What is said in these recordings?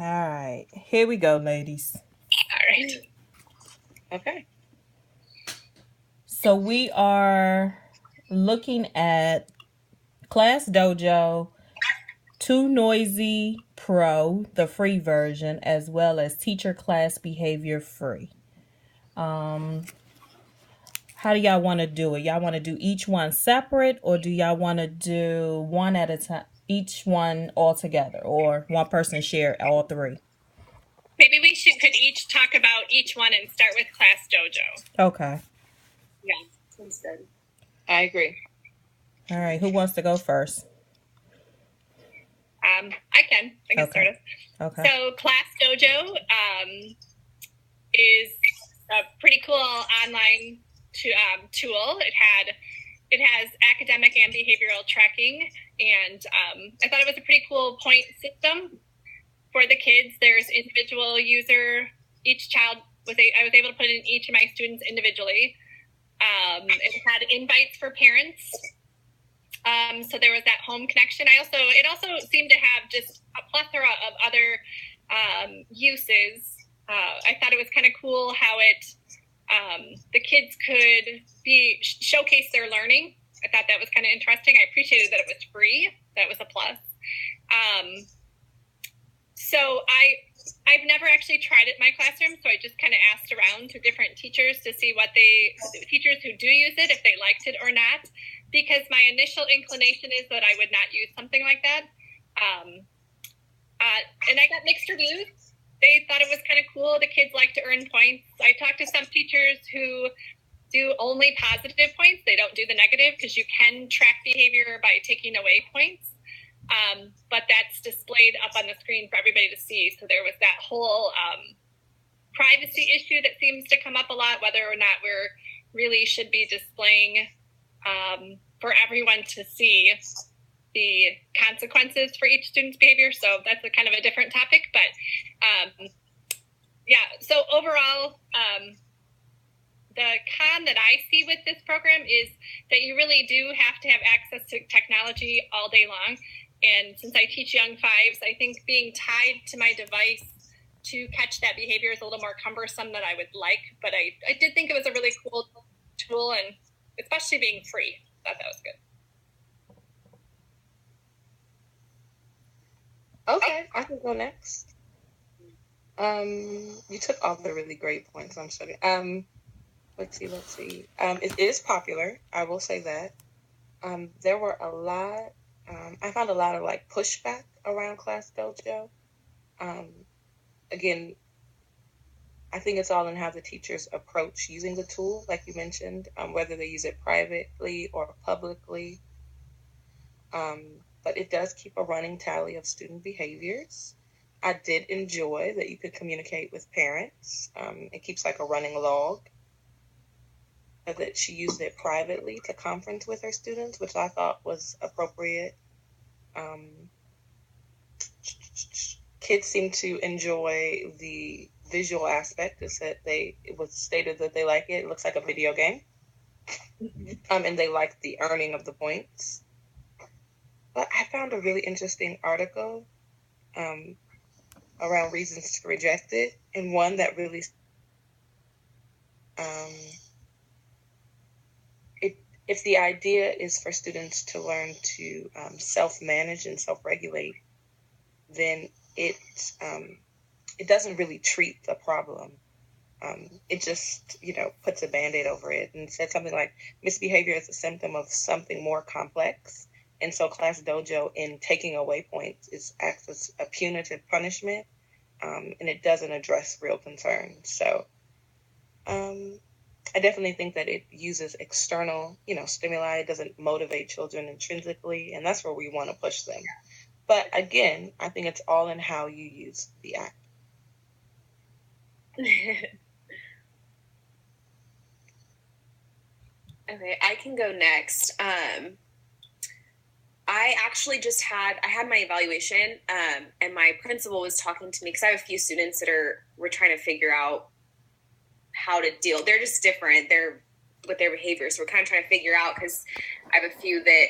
All right. Here we go, ladies. All right. Okay. So we are looking at Class Dojo, Too Noisy Pro, the free version, as well as Teacher Class Behavior Free. How do y'all want to do it? Y'all want to do each one separate, or do y'all want to do one at a time, each one all together, or one person share all three? Maybe we could each talk about each one and start with Class Dojo. Okay. Yeah, sounds good. I agree. All right. Who wants to go first? I can start us. Okay. So Class Dojo is a pretty cool online tool. It has academic and behavioral tracking, and I thought it was a pretty cool point system for the kids. There's individual user. Each child I was able to put in each of my students individually. It had invites for parents. So there was that home connection. It also seemed to have just a plethora of other uses. I thought it was kind of cool how the kids could showcase their learning. I thought that was kind of interesting. I appreciated that it was free. That was a plus. So I've never actually tried it in my classroom, so I just kind of asked around to different teachers to see teachers who do use it, if they liked it or not, because my initial inclination is that I would not use something like that. And I got mixed reviews. They thought it was kind of cool. The kids like to earn points. I talked to some teachers who do only positive points. They don't do the negative, because you can track behavior by taking away points. But that's displayed up on the screen for everybody to see. So there was that whole privacy issue that seems to come up a lot, whether or not we're really should be displaying for everyone to see the consequences for each student's behavior. So that's a kind of a different topic. But yeah, so overall, the con that I see with this program is that you really do have to have access to technology all day long. And since I teach young fives, I think being tied to my device to catch that behavior is a little more cumbersome than I would like. But I did think it was a really cool tool, and especially being free. I thought that was good. Okay, I can go next. You took all the really great points. I'm sorry. Let's see. It is popular. I will say that. There were a lot. I found a lot of pushback around Class Dojo. Again, I think it's all in how the teachers approach using the tool, like you mentioned, whether they use it privately or publicly. But it does keep a running tally of student behaviors. I did enjoy that you could communicate with parents. It keeps a running log. That she used it privately to conference with her students, which I thought was appropriate. Kids seem to enjoy the visual aspect. It was stated that they like it. It looks like a video game. And they like the earning of the points. But I found a really interesting article around reasons to reject it, and one that really if the idea is for students to learn to self-manage and self-regulate, then it doesn't really treat the problem. It just, puts a Band-Aid over it and said something like misbehavior is a symptom of something more complex. And so Class Dojo, in taking away points, acts as a punitive punishment, and it doesn't address real concerns. So I definitely think that it uses external, stimuli. It doesn't motivate children intrinsically, and that's where we want to push them. But again, I think it's all in how you use the app. Okay, I can go next. I actually I had my evaluation, and my principal was talking to me because I have a few students that we're trying to figure out how to deal. They're just different. They're with their behaviors. So we're kind of trying to figure out, because I have a few that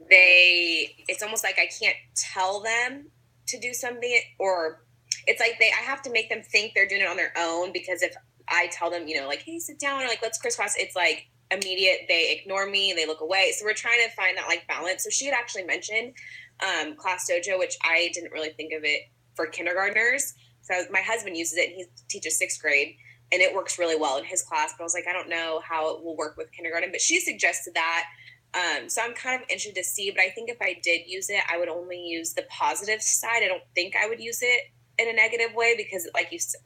it's almost like I can't tell them to do something, or it's like I have to make them think they're doing it on their own, because if I tell them, you know, like, hey, sit down, or like, let's crisscross, it's like immediate, they ignore me and they look away. So we're trying to find that like balance. So she had actually mentioned Class Dojo, which I didn't really think of it for kindergartners. So my husband uses it, and he teaches 6th grade, and it works really well in his class. But I was like, I don't know how it will work with kindergarten, but she suggested that. So I'm kind of interested to see, but I think if I did use it, I would only use the positive side. I don't think I would use it in a negative way, because like you said,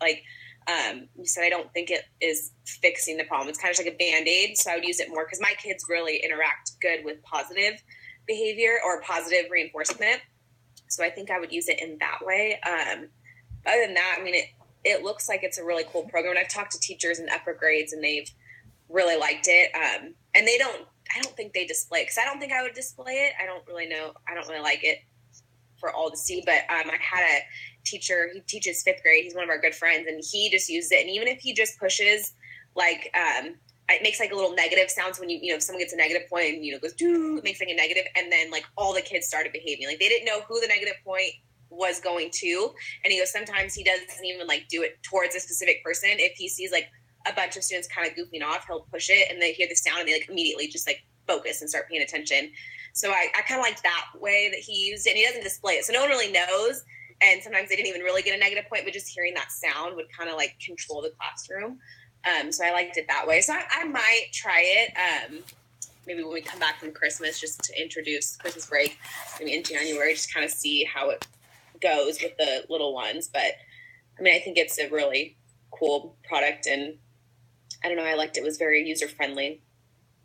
I don't think it is fixing the problem. It's kind of like a Band-Aid. So I would use it more because my kids really interact good with positive behavior or positive reinforcement. So I think I would use it in that way. Other than that, I mean, it looks like it's a really cool program. And I've talked to teachers in upper grades, and they've really liked it. And I don't think they display it, because I don't think I would display it. I don't really know. I don't really like it for all to see. But I had a teacher, he teaches 5th grade. He's one of our good friends, and he just uses it. And even if he just pushes, like, it makes like a little negative sounds when if someone gets a negative point and, goes, doo, it makes like a negative. And then like all the kids started behaving. Like they didn't know who the negative point was going to. And he goes, sometimes he doesn't even like do it towards a specific person. If he sees like a bunch of students kind of goofing off, he'll push it, and they hear the sound and they like immediately just like focus and start paying attention. So I kind of like that way that he used it, and he doesn't display it. So no one really knows. And sometimes they didn't even really get a negative point, but just hearing that sound would kind of like control the classroom. So I liked it that way. So I might try it. Maybe when we come back from Christmas, just to introduce Christmas break, maybe in January, just kind of see how it goes with the little ones. But I mean, I think it's a really cool product, and I don't know, I liked it. It was very user-friendly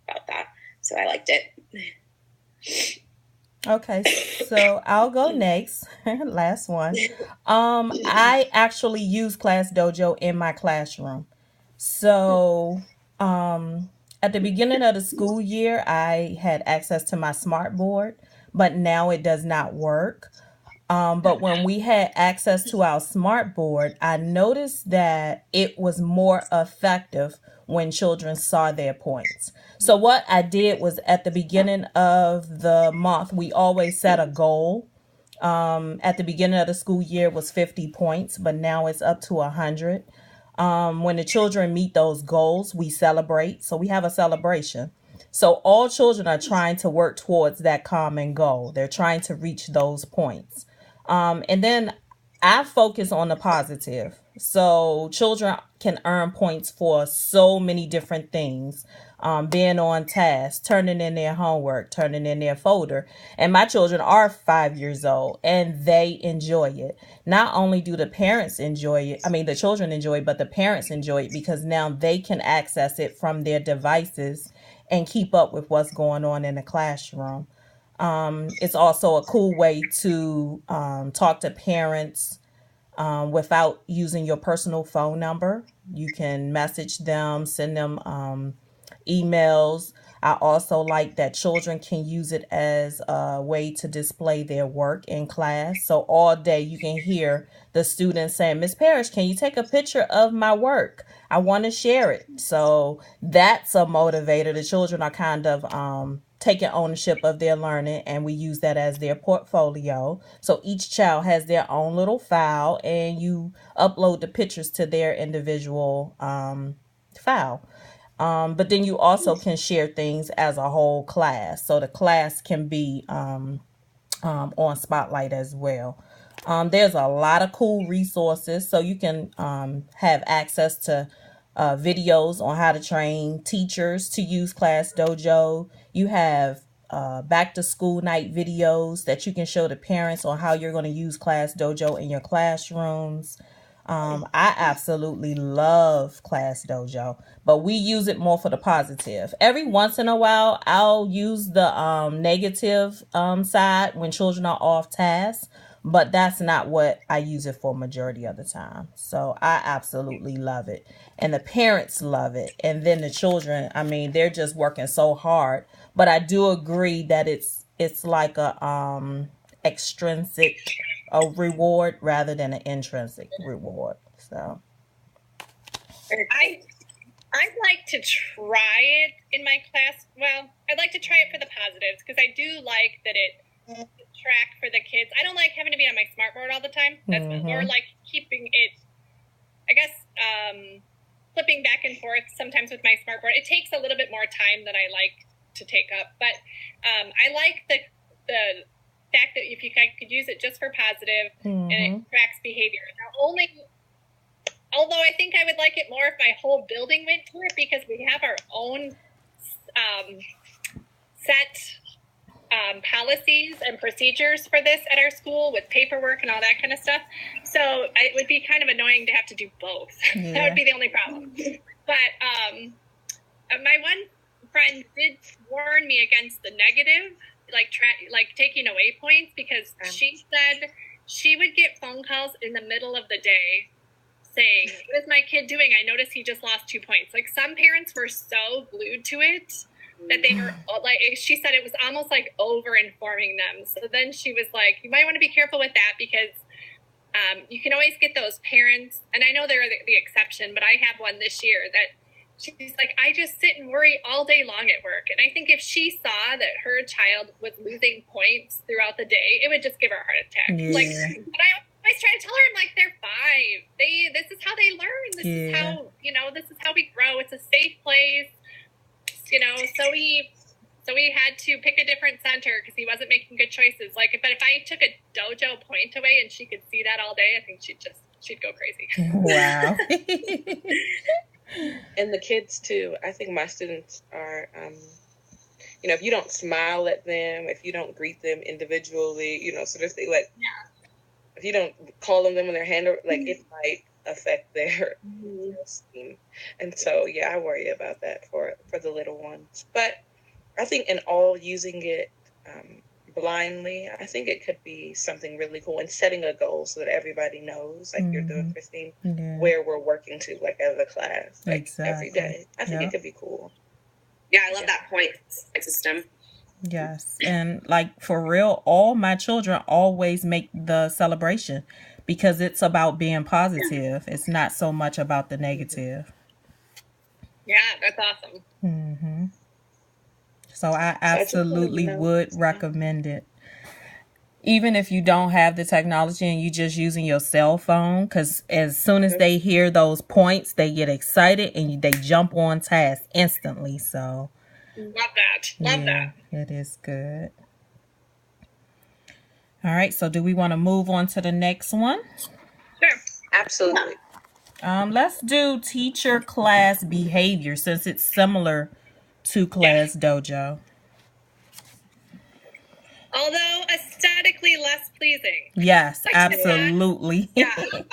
about that. So I liked it. Okay, so I'll go next. Last one. I actually use Class Dojo in my classroom. So, at the beginning of the school year, I had access to my smart board, but now it does not work. But when we had access to our smart board, I noticed that it was more effective when children saw their points. So what I did was at the beginning of the month, we always set a goal. At the beginning of the school year was 50 points, but now it's up to 100. When the children meet those goals, we celebrate. So we have a celebration. So all children are trying to work towards that common goal. They're trying to reach those points. And then I focus on the positive. So children can earn points for so many different things. Being on task, turning in their homework, turning in their folder. And my children are 5 years old, and they enjoy it. Not only do the parents enjoy it, the children enjoy it, but the parents enjoy it because now they can access it from their devices and keep up with what's going on in the classroom. It's also a cool way to talk to parents without using your personal phone number. You can message them, send them emails. I also like that children can use it as a way to display their work in class. So all day you can hear the students saying, Miss Parrish, can you take a picture of my work? I want to share it. So that's a motivator. The children are kind of taking ownership of their learning, and we use that as their portfolio. So each child has their own little file, and you upload the pictures to their individual file. But then you also can share things as a whole class. So the class can be on Spotlight as well. There's a lot of cool resources. So you can have access to videos on how to train teachers to use Class Dojo. You have back to school night videos that you can show the parents on how you're going to use Class Dojo in your classrooms. I absolutely love Class Dojo, but we use it more for the positive. Every once in a while, I'll use the negative side when children are off task, but that's not what I use it for majority of the time. So I absolutely love it. And the parents love it. And then the children, they're just working so hard. But I do agree that it's like a extrinsic reward rather than an intrinsic reward. So I'd like to try it in my class. Well, I'd like to try it for the positives because I do like that it track for the kids. I don't like having to be on my smart board all the time. That's or like keeping it, I guess, flipping back and forth sometimes with my smartboard. It takes a little bit more time than I like to take up, but I like the fact that if you could use it just for positive, and it tracks behavior. Now, although I think I would like it more if my whole building went to it, because we have our own set policies and procedures for this at our school with paperwork and all that kind of stuff. So it would be kind of annoying to have to do both. Yeah. That would be the only problem. But my one friend did warn me against the negative, like taking away points, because she said she would get phone calls in the middle of the day saying, "What is my kid doing? I noticed he just lost 2 points." Like, some parents were so glued to it that they were like, she said it was almost like over informing them. So then she was like, you might want to be careful with that, because you can always get those parents, and I know they're the exception, but I have one this year that she's like, I just sit and worry all day long at work. And I think if she saw that her child was losing points throughout the day, it would just give her a heart attack. Yeah. Like, and I always try to tell her, I'm like, they're 5. This is how they learn. This is how, this is how we grow. It's a safe place. So we had to pick a different center because he wasn't making good choices. Like, but if I took a dojo point away and she could see that all day, I think she'd go crazy. Wow. And the kids too. I think my students are, if you don't smile at them, if you don't greet them individually, sort of thing, like, if you don't call them when their hand, like, it might affect their esteem. And so, I worry about that for the little ones. But I think in all using it blindly, I think it could be something really cool, and setting a goal so that everybody knows, like you're doing, Christine, where we're working to, like, as a class, like, every day. I think it could be cool. Yeah, I love that point system. Yes. And, like, for real, all my children always make the celebration, because it's about being positive. It's not so much about the negative. Yeah, that's awesome. Mm-hmm. So I absolutely would recommend it. Even if you don't have the technology and you're just using your cell phone, because as soon as they hear those points, they get excited and they jump on task instantly. So love that. Love that. It is good. All right. So do we want to move on to the next one? Sure. Absolutely. Let's do teacher class behavior, since it's similar to Class Dojo. Although aesthetically less pleasing. Yes, absolutely. Yeah, I couldn't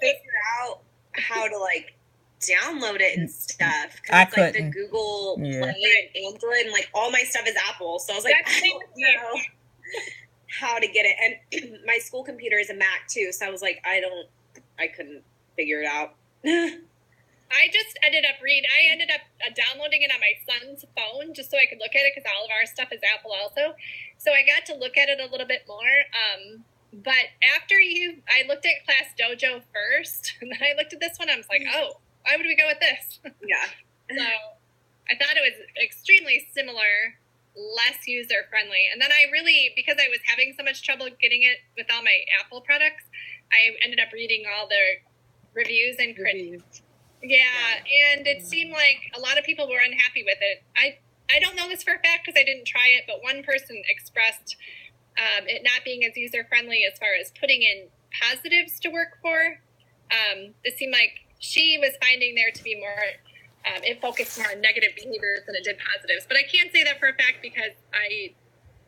figure out how to, like, download it and stuff. I couldn't. Like, the couldn't. Google Play and Android, and, like, all my stuff is Apple. So I was like, I don't know how to get it. And my school computer is a Mac too, so I was like, I couldn't figure it out. I ended up downloading it on my son's phone just so I could look at it, because all of our stuff is Apple also. So I got to look at it a little bit more. But after I looked at Class Dojo first, and then I looked at this one, I was like, oh, why would we go with this? Yeah. So I thought it was extremely similar, less user-friendly. And then because I was having so much trouble getting it with all my Apple products, I ended up reading all the reviews and critiques. Yeah, and it seemed like a lot of people were unhappy with it. I don't know this for a fact because I didn't try it, but one person expressed it not being as user-friendly as far as putting in positives to work for. It seemed like she was finding there to be more, it focused more on negative behaviors than it did positives. But I can't say that for a fact because I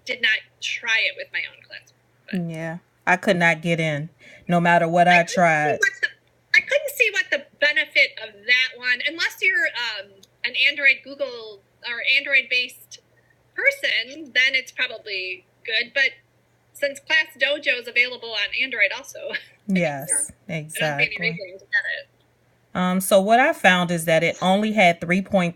did not try it with my own class. But yeah, I could not get in, no matter what I tried. I couldn't see what the benefit of that one, unless you're an Android, Google, or Android-based person, then it's probably good. But since Class Dojo is available on Android also. Yes, exactly. I don't see any reason to get it. So what I found is that it only had 3.3